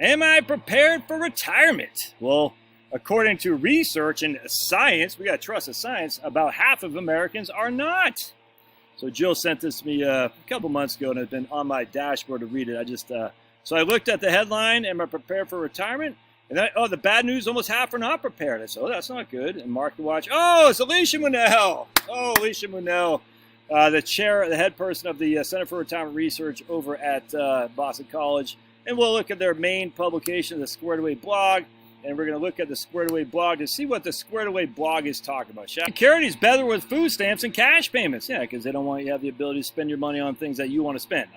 Am I prepared for retirement? Well, according to research and science, we got to trust the science, about half of Americans are not. So Jill sent this to me a couple months ago, and it's been on my dashboard to read it. So I looked at the headline, am I prepared for retirement? And then, the bad news, almost half are not prepared. I said, that's not good. And Market Watch, it's Alicia Munnell. Oh, Alicia Munnell, the head person of the Center for Retirement Research over at Boston College. And we'll look at their main publication, the Squared Away blog. And we're going to look at the Squared Away blog to see what the Squared Away blog is talking about. Security is better with food stamps and cash payments. Yeah, because they don't want you to have the ability to spend your money on things that you want to spend.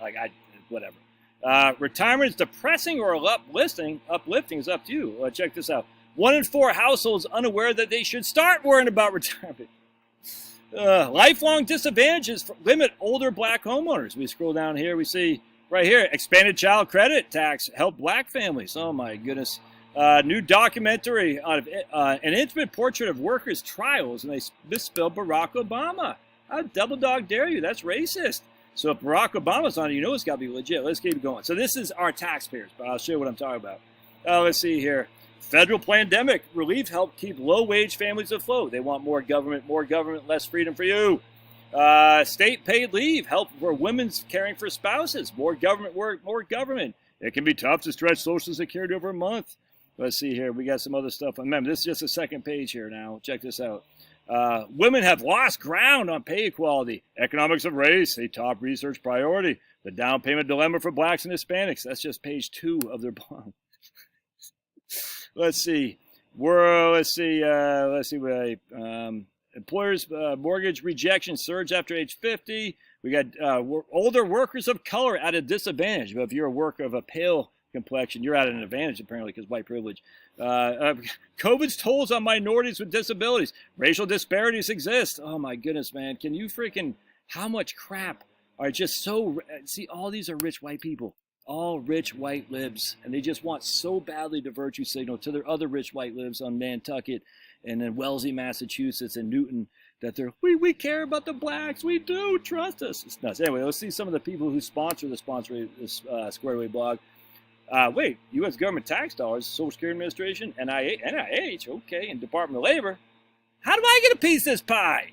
Whatever. Retirement is depressing or uplifting. Uplifting is up to you. Check this out. 1 in 4 households unaware that they should start worrying about retirement. Lifelong disadvantages limit older black homeowners. We scroll down here. We see right here, expanded child credit tax help black families. Oh, my goodness. New documentary on an intimate portrait of workers' trials, and they misspelled Barack Obama. How double dog dare you? That's racist. So if Barack Obama's on it, you know it's got to be legit. Let's keep going. So this is our taxpayers, but I'll show you what I'm talking about. Let's see here. Federal pandemic relief helped keep low-wage families afloat. They want more government, less freedom for you. State paid leave help for women's caring for spouses. More government work, more government. It can be tough to stretch Social Security over a month. Let's see here. We got some other stuff. Remember, this is just the second page here now. Check this out. Women have lost ground on pay equality. Economics of race, a top research priority. The down payment dilemma for blacks and Hispanics. That's just page 2 of their blog. Let's see. Employers' mortgage rejection surge after age 50. We got older workers of color at a disadvantage. But if you're a worker of a pale complexion, you're at an advantage apparently because white privilege. COVID's tolls on minorities with disabilities. Racial disparities exist. Oh my goodness, man. Can you how much crap are just so, see, all these are rich white people. All rich white libs. And they just want so badly to virtue signal to their other rich white libs on Nantucket and in Wellesley, Massachusetts and Newton that we care about the blacks. We do. Trust us. It's nuts. Anyway, let's see some of the people who sponsor this Squared Away blog. U.S. government tax dollars, Social Security Administration, NIH, okay, and Department of Labor. How do I get a piece of this pie?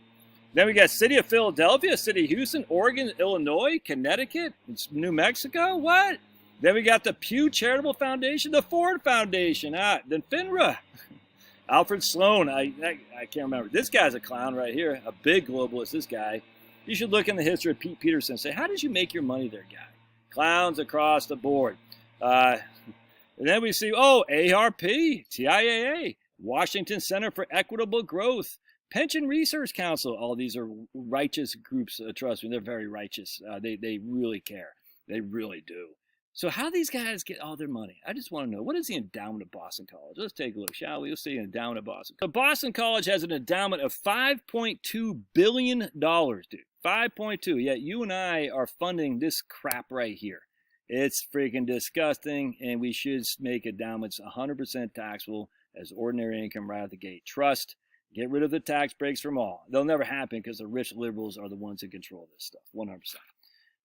Then we got City of Philadelphia, City of Houston, Oregon, Illinois, Connecticut, New Mexico. What? Then we got the Pew Charitable Foundation, the Ford Foundation, then FINRA. Alfred Sloan, I can't remember. This guy's a clown right here, a big globalist, this guy. You should look in the history of Pete Peterson and say, how did you make your money there, guy? Clowns across the board. And then we see, ARP, TIAA, Washington Center for Equitable Growth, Pension Research Council. All these are righteous groups. Trust me, they're very righteous. They really care. They really do. So how these guys get all their money? I just want to know, what is the endowment of Boston College? Let's take a look, shall we? Let's see the endowment of Boston. So Boston College has an endowment of $5.2 billion, dude. 5.2. Yet you and I are funding this crap right here. It's freaking disgusting, and we should make endowments 100% taxable as ordinary income right out the gate. Trust, get rid of the tax breaks from all. They'll never happen because the rich liberals are the ones that control this stuff, 100%.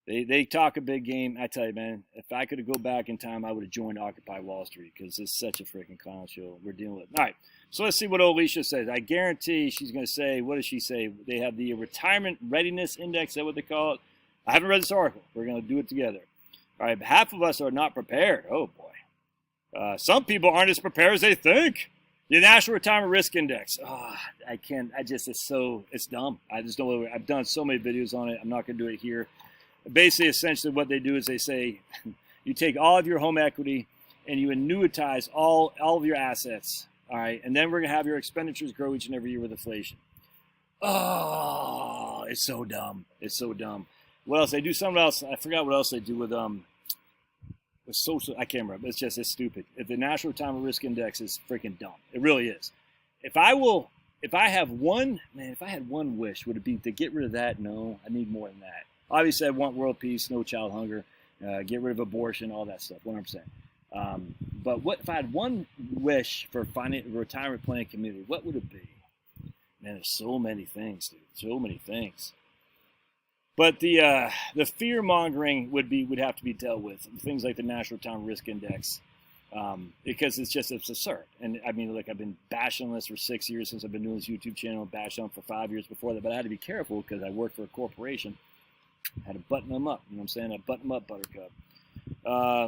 They talk a big game. I tell you, man, if I could go back in time, I would have joined Occupy Wall Street because it's such a freaking clown show we're dealing with. All right, so let's see what Alicia says. I guarantee she's going to say, what does she say? They have the Retirement Readiness Index, is that what they call it? I haven't read this article. We're going to do it together. All right, half of us are not prepared. Oh, boy. Some people aren't as prepared as they think. The National Retirement Risk Index. It's dumb. I just don't, I've done so many videos on it. I'm not going to do it here. Basically, essentially what they do is they say, you take all of your home equity and you annuitize all of your assets. All right, and then we're going to have your expenditures grow each and every year with inflation. Oh, it's so dumb. It's so dumb. What else? They do something else. I forgot what else they do with social. I can't remember. It's stupid. If the National Retirement Risk Index is freaking dumb, it really is. If I had one wish, would it be to get rid of that? No, I need more than that. Obviously, I want world peace, no child hunger, get rid of abortion, all that stuff, 100%. But what if I had one wish for the retirement planning community? What would it be? Man, there's so many things, dude. So many things. But the fear mongering would have to be dealt with. Things like the National Retirement Risk Index. because it's absurd. And I mean, like, I've been bashing on this for 6 years since I've been doing this YouTube channel, bashing on for 5 years before that, but I had to be careful because I worked for a corporation. I had to button them up, you know what I'm saying? I button them up, buttercup.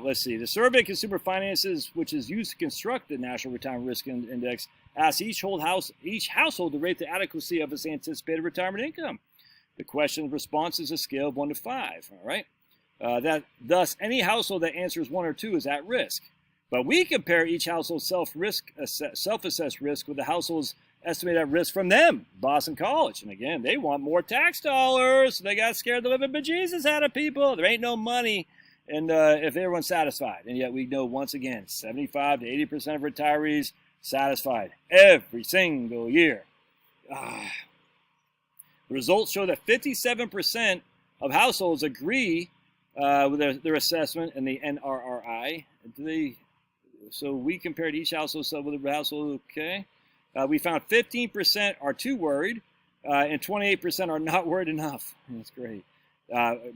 Let's see. The survey Consumer Finances, which is used to construct the National Retirement Risk Index, asks each household to rate the adequacy of its anticipated retirement income. The question response is a scale of 1 to 5. All right. Thus, any household that answers 1 or 2 is at risk. But we compare each household's self-assessed risk with the household's estimated at risk from them, Boston College. And again, they want more tax dollars. So they got scared the living bejesus out of people. There ain't no money. And if everyone's satisfied, and yet we know once again, 75 to 80% of retirees satisfied every single year. The results show that 57% of households agree with their assessment and the NRRI. So we compared each household with a household. Okay, we found 15% are too worried, and 28% are not worried enough. That's great.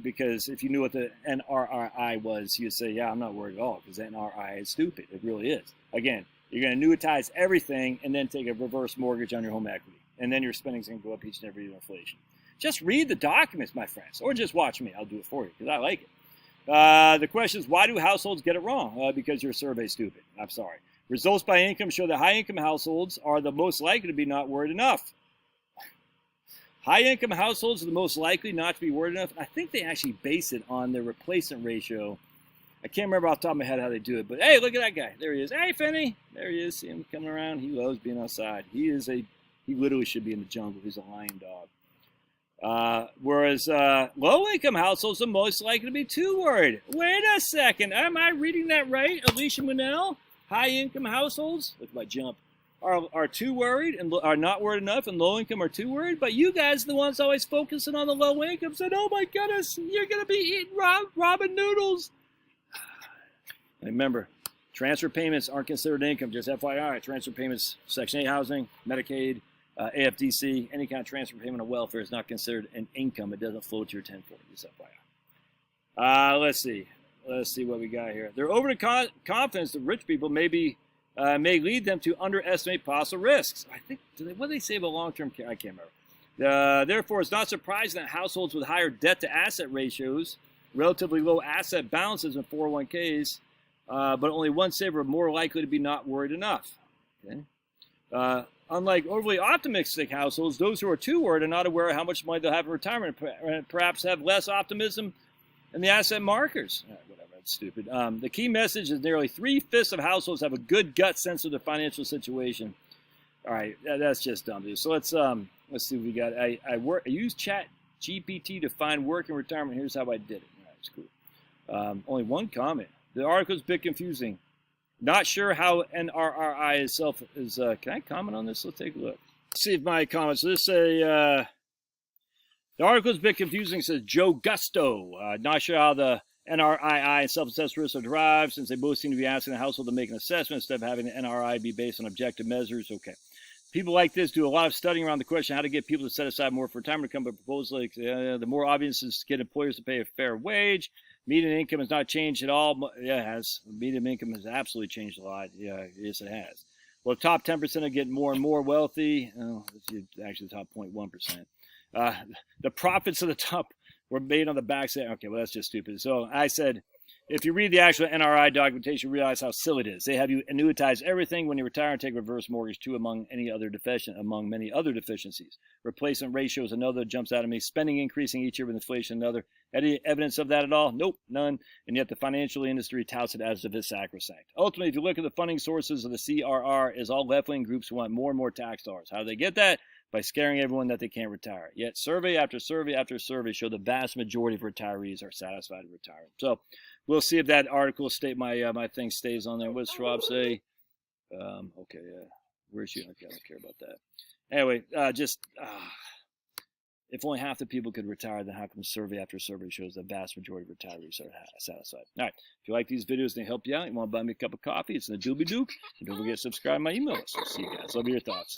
Because if you knew what the NRRI was, you'd say, yeah, I'm not worried at all, because NRRI is stupid. It really is. Again, you're going to annuitize everything and then take a reverse mortgage on your home equity. And then your spending's going to go up each and every year with inflation. Just read the documents, my friends, or just watch me. I'll do it for you because I like it. The question is, why do households get it wrong? Because your survey's stupid. I'm sorry. Results by income show that high-income households are the most likely to be not worried enough. High-income households are the most likely not to be worried enough. I think they actually base it on their replacement ratio. I can't remember off the top of my head how they do it, but hey, look at that guy. There he is. Hey, Finney. There he is. See him coming around. He loves being outside. He literally should be in the jungle. He's a lion dog. Whereas low-income households are most likely to be too worried. Wait a second. Am I reading that right, Alicia Munnell? High-income households, look at my jump, are too worried and are not worried enough, and low-income are too worried. But you guys are the ones always focusing on the low-income, said, oh my goodness, you're going to be eating ramen noodles. And remember, transfer payments aren't considered income, just FYI. Transfer payments, Section 8 housing, Medicaid, AFDC, any kind of transfer payment of welfare is not considered an income. It doesn't flow to your 1040, just FYI. Let's see what we got here. They're over the confidence that rich people may lead them to underestimate possible risks. I think, what do they say about long-term care? I can't remember. Therefore, it's not surprising that households with higher debt-to-asset ratios, relatively low asset balances in 401ks, but only one saver are more likely to be not worried enough. Okay? Unlike overly optimistic households, those who are too worried are not aware of how much money they'll have in retirement and perhaps have less optimism in the asset markers. Whatever, that's stupid. The key message is nearly 3/5 of households have a good gut sense of their financial situation. All right, that's just dumb, dude. So let's see what we got. I used Chat GPT to find work in retirement. Here's how I did it. All right, it's cool. Only one comment. The article is a bit confusing. Not sure how NRRI itself is. Can I comment on this? Let's take a look. Let's see if my comments. This the article is a bit confusing. It says Joe Gusto. Not sure how the NRII and self-assessed risks are derived, since they both seem to be asking the household to make an assessment instead of having the NRI be based on objective measures. Okay. People like this do a lot of studying around the question how to get people to set aside more for retirement income, but propose like the more obvious is to get employers to pay a fair wage. Median income has not changed at all. Yeah, it has. Median income has absolutely changed a lot. Yeah, yes, it has. Well, the top 10% are getting more and more wealthy. Oh, it's actually the top 0.1%. The profits of the top were made on the backside. Okay, well, that's just stupid. So I said, if you read the actual NRI documentation, you realize how silly it is. They have you annuitize everything when you retire and take reverse mortgage too, among many other deficiencies. Replacement ratio is another that jumps out at me. Spending increasing each year with inflation, another. Any evidence of that at all? Nope, none. And yet the financial industry touts it as if it's sacrosanct. Ultimately, if you look at the funding sources of the CRR, is all left-wing groups who want more and more tax dollars. How do they get that? By scaring everyone that they can't retire. Yet survey after survey after survey show the vast majority of retirees are satisfied with retirement. So we'll see if that article my thing stays on there. What does Schwab say? Okay, yeah. Where's she? Okay, I don't care about that. Anyway, if only half the people could retire, then how come survey after survey shows the vast majority of retirees are satisfied? All right. If you like these videos and they help you out, you want to buy me a cup of coffee, it's in the doobie-doop. And don't forget to subscribe to my email list. I'll see you guys. Love your thoughts.